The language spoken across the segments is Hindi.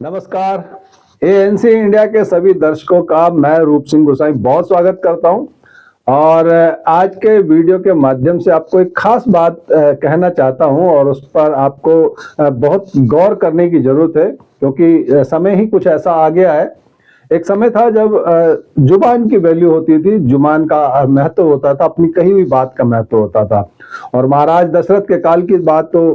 नमस्कार। एएनसी इंडिया के सभी दर्शकों का मैं रूप सिंह गोसाई बहुत स्वागत करता हूं। और आज के वीडियो के माध्यम से आपको एक खास बात कहना चाहता हूं और उस पर आपको बहुत गौर करने की जरूरत है, क्योंकि समय ही कुछ ऐसा आ गया है। एक समय था जब जुबान की वैल्यू होती थी, जुबान का महत्व होता था, अपनी कही हुई बात का महत्व होता था। और महाराज दशरथ के काल की बात तो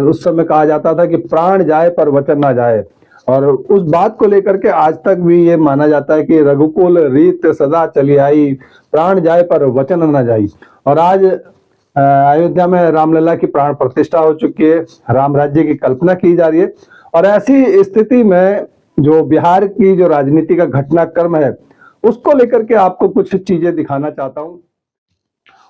उस समय कहा जाता था कि प्राण जाए पर वचन ना जाए। और उस बात को लेकर के आज तक भी ये माना जाता है कि रघुकुल रीत सदा चली आई, प्राण जाए पर वचन न जाई। और आज अयोध्या में रामलला की प्राण प्रतिष्ठा हो चुकी है, राम राज्य की कल्पना की जा रही है। और ऐसी स्थिति में जो बिहार की जो राजनीति का घटनाक्रम है, उसको लेकर के आपको कुछ चीजें दिखाना चाहता हूं।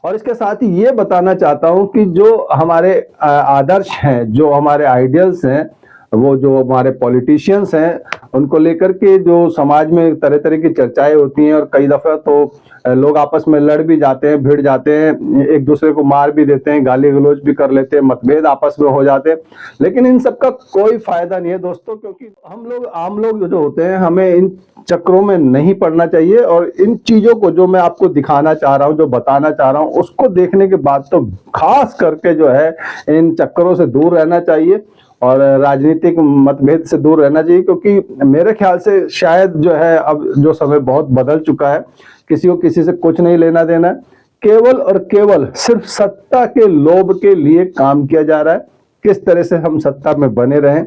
और इसके साथ ही ये बताना चाहता हूं कि जो हमारे आदर्श हैं, जो हमारे आइडियल्स हैं, वो जो हमारे पॉलिटिशियंस हैं, उनको लेकर के जो समाज में तरह तरह की चर्चाएं होती हैं। और कई दफा तो लोग आपस में लड़ भी जाते हैं, भिड़ जाते हैं, एक दूसरे को मार भी देते हैं, गाली गलौज भी कर लेते हैं, मतभेद आपस में हो जाते हैं। लेकिन इन सब का कोई फायदा नहीं है दोस्तों, क्योंकि हम लोग आम लोग जो होते हैं, हमें इन चक्रों में नहीं पड़ना चाहिए। और इन चीजों को जो मैं आपको दिखाना चाह रहा हूं, जो बताना चाह रहा हूं, उसको देखने के बाद तो खास करके जो है इन चक्करों से दूर रहना चाहिए और राजनीतिक मतभेद से दूर रहना चाहिए। क्योंकि मेरे ख्याल से शायद जो है अब जो समय बहुत बदल चुका है, किसी को किसी से कुछ नहीं लेना देना है, केवल और केवल सिर्फ सत्ता के लोभ के लिए काम किया जा रहा है। किस तरह से हम सत्ता में बने रहें,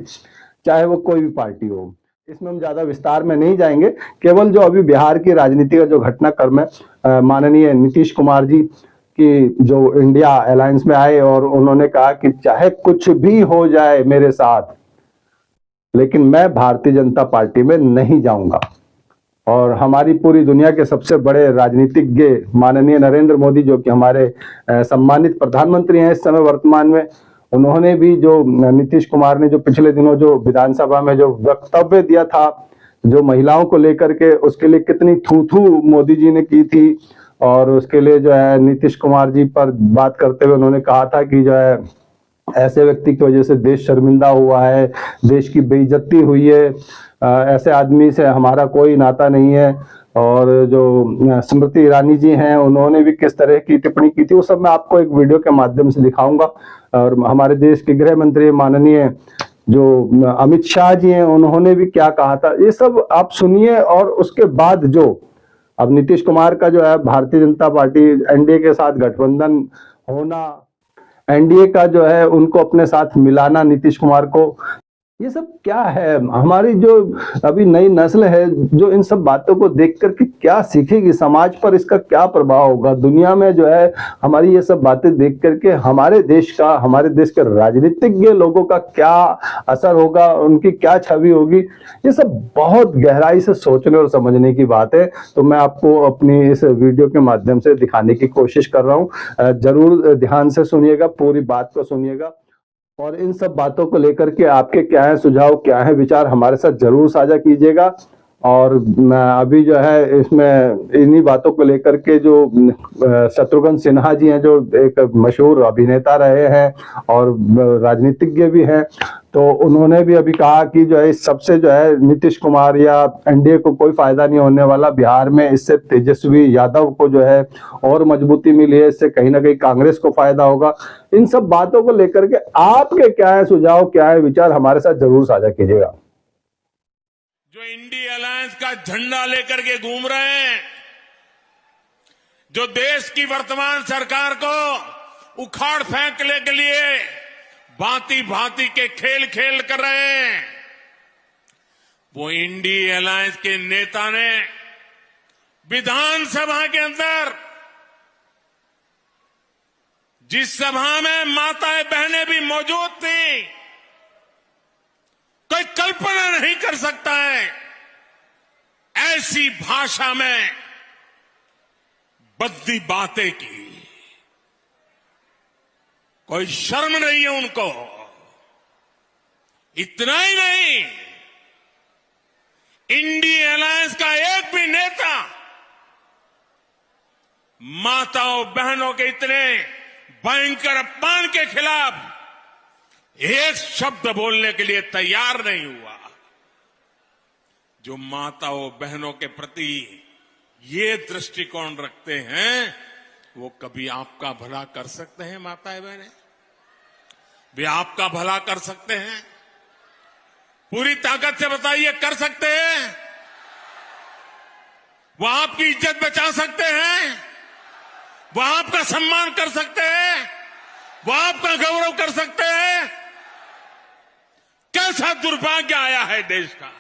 चाहे वो कोई भी पार्टी हो, इसमें हम ज्यादा विस्तार में नहीं जाएंगे। केवल जो अभी बिहार की राजनीति का जो घटनाक्रम है, माननीय नीतीश कुमार जी कि जो इंडिया अलायंस में आए और उन्होंने कहा कि चाहे कुछ भी हो जाए मेरे साथ, लेकिन मैं भारतीय जनता पार्टी में नहीं जाऊंगा। और हमारी पूरी दुनिया के सबसे बड़े राजनीतिज्ञ माननीय नरेंद्र मोदी, जो कि हमारे सम्मानित प्रधानमंत्री हैं इस समय वर्तमान में, उन्होंने भी जो नीतीश कुमार ने जो पिछले दिनों जो विधानसभा में जो वक्तव्य दिया था जो महिलाओं को लेकर के, उसके लिए कितनी थू थू मोदी जी ने की थी। और उसके लिए जो है नीतीश कुमार जी पर बात करते हुए उन्होंने कहा था कि जो है ऐसे व्यक्ति की वजह से देश शर्मिंदा हुआ है, देश की बेइज्जती हुई है, ऐसे आदमी से हमारा कोई नाता नहीं है। और जो स्मृति ईरानी जी हैं, उन्होंने भी किस तरह की टिप्पणी की थी, वो सब मैं आपको एक वीडियो के माध्यम से दिखाऊंगा। और हमारे देश के गृह मंत्री माननीय जो अमित शाह जी हैं, उन्होंने भी क्या कहा था, ये सब आप सुनिए। और उसके बाद जो अब नीतीश कुमार का जो है भारतीय जनता पार्टी एनडीए के साथ गठबंधन होना, एनडीए का जो है उनको अपने साथ मिलाना नीतीश कुमार को, ये सब क्या है? हमारी जो अभी नई नस्ल है, जो इन सब बातों को देख करके क्या सीखेगी, समाज पर इसका क्या प्रभाव होगा, दुनिया में जो है हमारी ये सब बातें देख करके हमारे देश का, हमारे देश के राजनीतिज्ञ लोगों का क्या असर होगा, उनकी क्या छवि होगी, ये सब बहुत गहराई से सोचने और समझने की बात है। तो मैं आपको अपनी इस वीडियो के माध्यम से दिखाने की कोशिश कर रहा हूँ। जरूर ध्यान से सुनिएगा, पूरी बात को सुनिएगा। और इन सब बातों को लेकर के आपके क्या है सुझाव, क्या है विचार, हमारे साथ जरूर साझा कीजिएगा। और अभी जो है इसमें इन्हीं बातों को लेकर के जो शत्रुघ्न सिन्हा जी हैं, जो एक मशहूर अभिनेता रहे हैं और राजनीतिज्ञ भी हैं, तो उन्होंने भी अभी कहा कि जो है इस सबसे जो है नीतीश कुमार या एनडीए को कोई फायदा नहीं होने वाला। बिहार में इससे तेजस्वी यादव को जो है और मजबूती मिली है, इससे कहीं ना कहीं कांग्रेस को फायदा होगा। इन सब बातों को लेकर के आपके क्या है सुझाव, क्या है विचार, हमारे साथ जरूर साझा कीजिएगा। जो इंडिया अलायंस का झंडा लेकर के घूम रहे हैं, जो देश की वर्तमान सरकार को उखाड़ फेंकने के लिए भांति भांति के खेल खेल कर रहे हैं, वो इंडिया अलायंस के नेता ने विधानसभा के अंदर, जिस सभा में माताएं बहनें भी मौजूद थी, कोई कल्पना नहीं कर सकता है ऐसी भाषा में बद्दी बातें की। कोई शर्म नहीं है उनको। इतना ही नहीं, इंडिया अलायंस का एक भी नेता माताओं बहनों के इतने भयंकर अपमान के खिलाफ एक शब्द बोलने के लिए तैयार नहीं हुआ। जो माताओं बहनों के प्रति ये दृष्टिकोण रखते हैं, वो कभी आपका भला कर सकते हैं? माताएं बहनें, वे आपका भला कर सकते हैं? पूरी ताकत से बताइए, कर सकते हैं? वो आपकी इज्जत बचा सकते हैं? वो आपका सम्मान कर सकते हैं? वो आपका गौरव कर सकते हैं? कैसा दुर्भाग्य आया है देश का,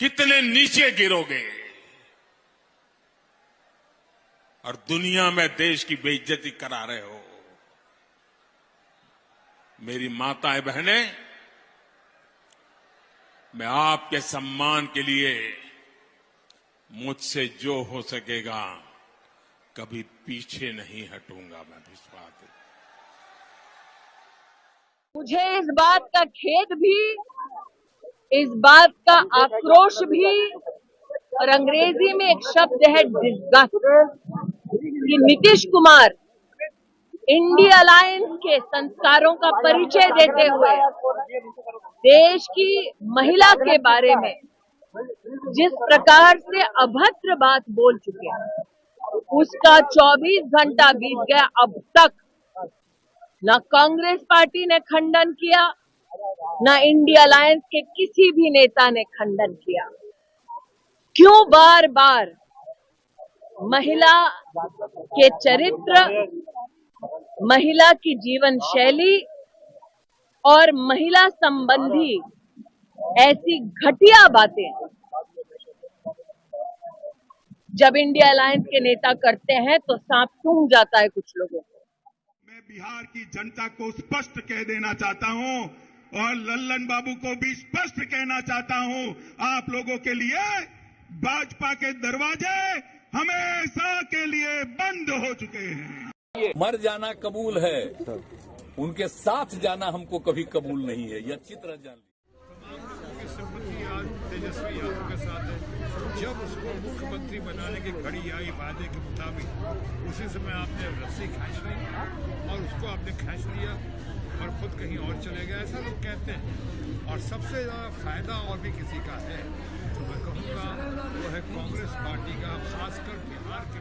कितने नीचे गिरोगे और दुनिया में देश की बेइज्जती करा रहे हो। मेरी माताएं बहनें, मैं आपके सम्मान के लिए मुझसे जो हो सकेगा कभी पीछे नहीं हटूंगा। मैं विश्वास है। मुझे इस बात का खेद भी, इस बात का आक्रोश भी, और अंग्रेजी में एक शब्द है डिस्गस्ट, कि नीतीश कुमार इंडिया अलायंस के संस्कारों का परिचय देते हुए देश की महिला के बारे में जिस प्रकार से अभद्र बात बोल चुके हैं, उसका 24 घंटा बीत गया, अब तक न कांग्रेस पार्टी ने खंडन किया, न इंडिया अलायंस के किसी भी नेता ने खंडन किया। क्यों बार बार महिला के चरित्र, महिला की जीवन शैली और महिला संबंधी ऐसी घटिया बातें जब इंडिया अलायंस के नेता करते हैं तो सांप सूंघ जाता है कुछ लोगों को। मैं बिहार की जनता को स्पष्ट कह देना चाहता हूं और लल्लन बाबू को भी स्पष्ट कहना चाहता हूं, आप लोगों के लिए भाजपा के दरवाजे हमेशा के लिए बंद हो चुके हैं। मर जाना कबूल है, उनके साथ जाना हमको कभी कबूल नहीं है, ये अच्छी तरह जान लीजिए। आज तेजस्वी यादव के साथ है। जब उसको मुख्यमंत्री बनाने की घड़ी आई वादे के मुताबिक, उसी समय आपने रस्सी खींच ली और उसको आपने खींच लिया और खुद कहीं और चले गए, ऐसा लोग कहते हैं। और सबसे ज्यादा फायदा और भी किसी का है तो मैं कहूँगा वो है कांग्रेस पार्टी का, खासकर बिहार के